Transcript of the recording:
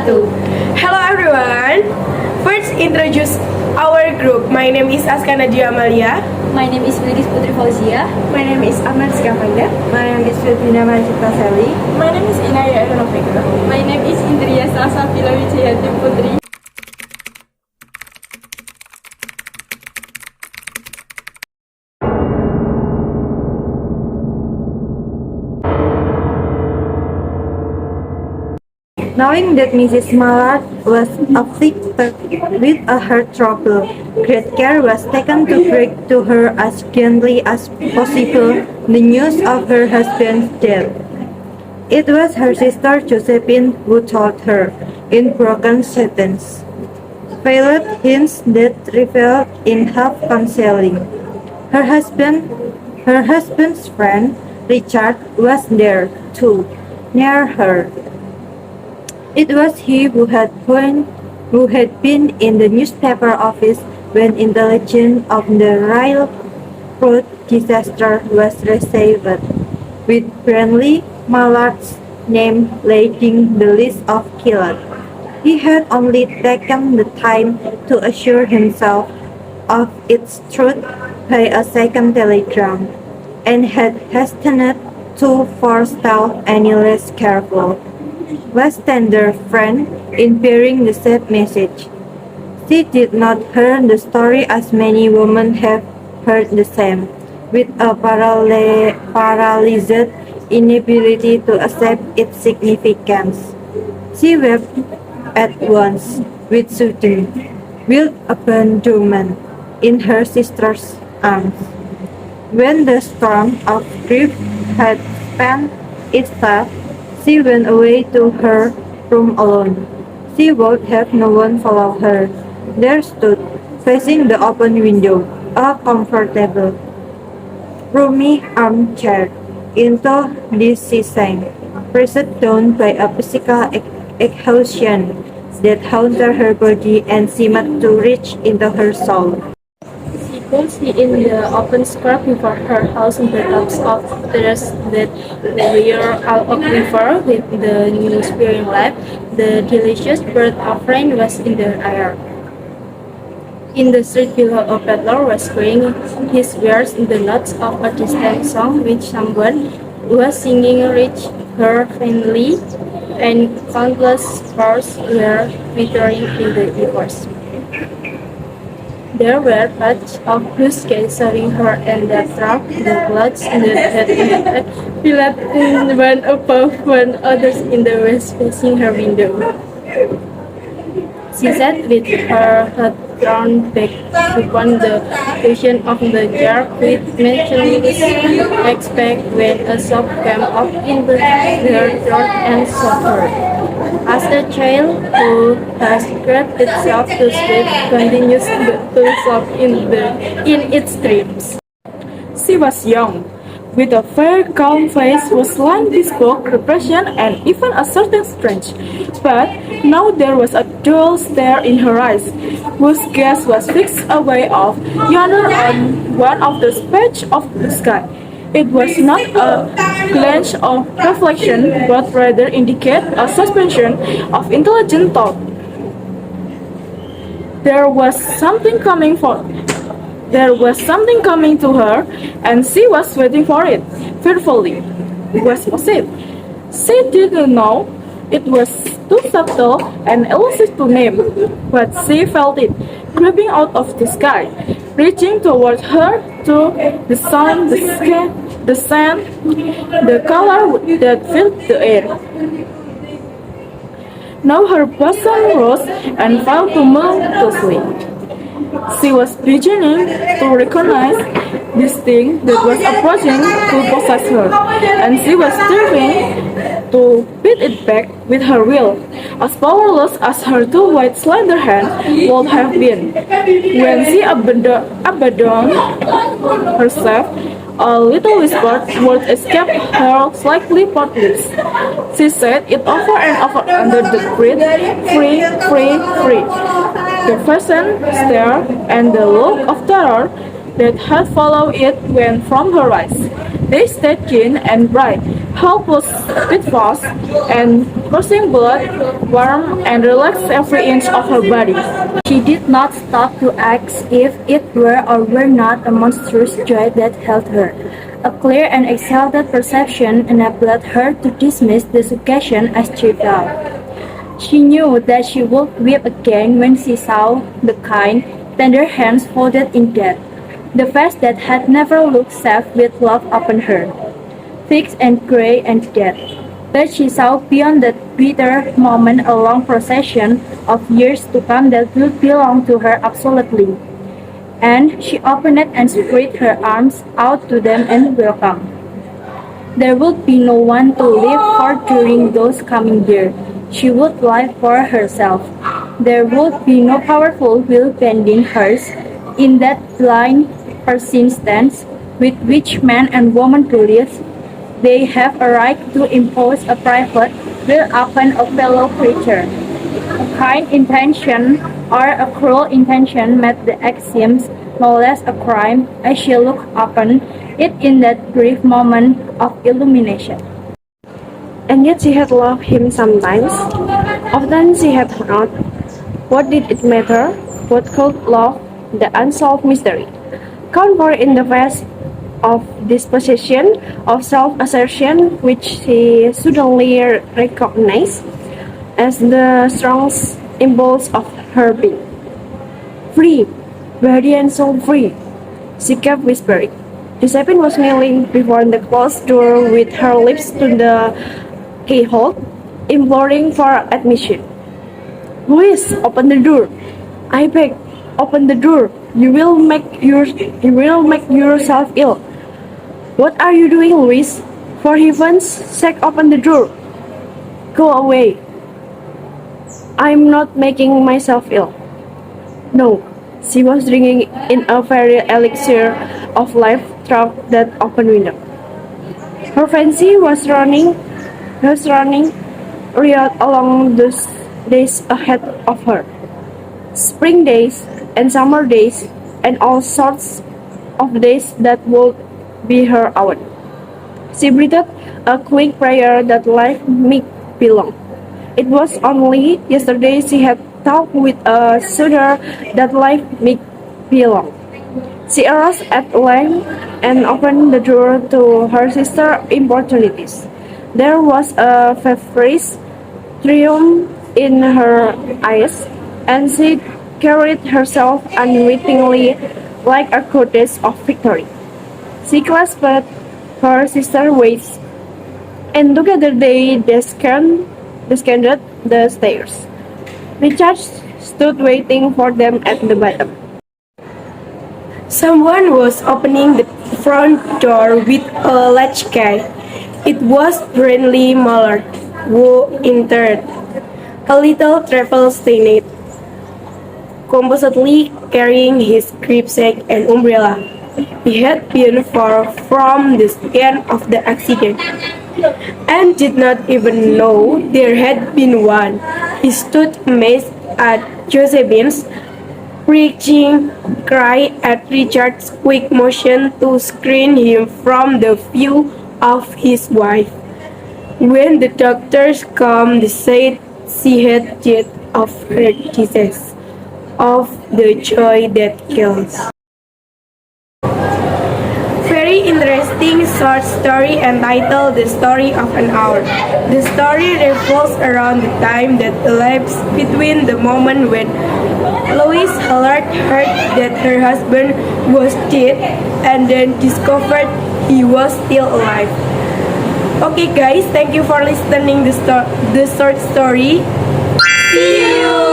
wabarakatuh. Hello everyone. First introduce our group. My name is Azka Nadia Amalia. My name is Bilqis Putri Fauziah. My name is Amel Afanda. My name is Febrina Marcipra Selly. My name is Inaya Vega. My name is Indria Salsabila Wijayanti Putri. Knowing that Mrs. Mallard was afflicted with a heart trouble, great care was taken to break to her as gently as possible the news of her husband's death. It was her sister Josephine who told her, in broken sentences, veiled hints that revelled in half-counseling. Her husband's friend, Richard, was there, too, near her. It was he who had been in the newspaper office when intelligence of the railroad disaster was received, with Brindley Mallard's name leading the list of killed. He had only taken the time to assure himself of its truth by a second telegram, and had hastened to forestall any less careful, less tender friend in bearing the sad message. She did not hear the story as many women have heard the same, with a paralyzed inability to accept its significance. She wept at once, with sudden, wild abandonment in her sister's arms. When the storm of grief had spent itself, she went away to her room alone. She would have no one follow her. There stood, facing the open window, a comfortable, roomy armchair. Into this she sank, pressed down by a physical exhaustion that haunted her body and seemed to reach into her soul. She could see in the open square before her house the tops of terraces that were all aquifer with the new spring life. The delicious bird of rain was in the air. In the street below, a peddler was crying his wares in the notes of a distant song which someone was singing reached her faintly, and countless stars were twittering in the universe. There were patches of blue sky showing her, and that struck the clouds that had filled in one above one, others in the west facing her window. She sat with her head thrown back upon the cushion of the chair with motionless expect when a sob came up in her throat and shocked her. As a child who has cried itself to sleep continues to sob in its dreams. She was young, with a fair, calm face whose line bespoke repression and even a certain strength. But now there was a dull stare in her eyes, whose gaze was fixed away off yonder on one of the patches of the sky. It was not a glance of reflection, but rather indicated a suspension of intelligent thought. There was something coming to her, and she was waiting for it, fearfully. What was it? She didn't know. It was too subtle and elusive to name, but she felt it, creeping out of the sky, reaching toward her to the sound, the sky, the scent, the color that filled the air. Now her bosom rose and fell tumultuously. She was beginning to recognize this thing that was approaching to possess her, and she was striving to beat it back with her will, as powerless as her two white slender hands would have been. When she abandoned herself, a little whispered word escaped her slightly parted lips. She said it over and over under the breath, free, free, free. The fashion stare and the look of terror that had followed it went from her eyes. They stayed keen and bright, Heart was beat fast, and coursing blood warmed and relaxed every inch of her body. She did not stop to ask if it were or were not a monstrous joy that held her. A clear and exalted perception enabled her to dismiss the suggestion as trivial. She knew that she would weep again when she saw the kind, tender hands folded in death, the face that had never looked safe with love upon her, fixed and grey and dead. But she saw beyond that bitter moment a long procession of years to come that would belong to her absolutely. And she opened it and spread her arms out to them in welcome. There would be no one to live for during those coming years. She would live for herself. There would be no powerful will bending hers in that blind persistence with which man and woman to live. They have a right to impose a private will upon a fellow creature. A kind intention or a cruel intention made the act seem no less a crime as she looked upon it in that brief moment of illumination. And yet she had loved him sometimes. Often she had not. What did it matter? What could love? The unsolved mystery. Comfort in the face of dispossession, of self-assertion, which she suddenly recognized as the strongest impulse of her being. Free, body and soul free, she kept whispering. Josephine was kneeling before the closed door with her lips to the keyhole, imploring for admission. Please open the door. I beg, open the door. You will make yourself ill. What are you doing, Louise? For heaven's sake, open the door. Go away. I'm not making myself ill. No, she was drinking in a very elixir of life through that open window. Her fancy was running riot along those days ahead of her. Spring days and summer days and all sorts of days that would be her own. She breathed a quick prayer that life might belong. It was only yesterday she had talked with a suitor that life might belong. She arose at length and opened the door to her sister's importunities. There was a feverish triumph in her eyes, and she carried herself unwittingly like a goddess of victory. She clasped her sister's waist, and together they descended the stairs. Richard stood waiting for them at the bottom. Someone was opening the front door with a latchkey. It was Brindley Muller, who entered, a little travel-stained, composedly carrying his gripsack and umbrella. He had been far from the scene of the accident, and did not even know there had been one. He stood amazed at Josephine's preaching cry, at Richard's quick motion to screen him from the view of his wife. When the doctors came, they said she had died of her disease, of the joy that kills. Very interesting short story entitled The Story of an Hour. The story revolves around the time that elapsed between the moment when Lois Hallard heard that her husband was dead and then discovered he was still alive. Okay guys, thank you for listening the short story. See you!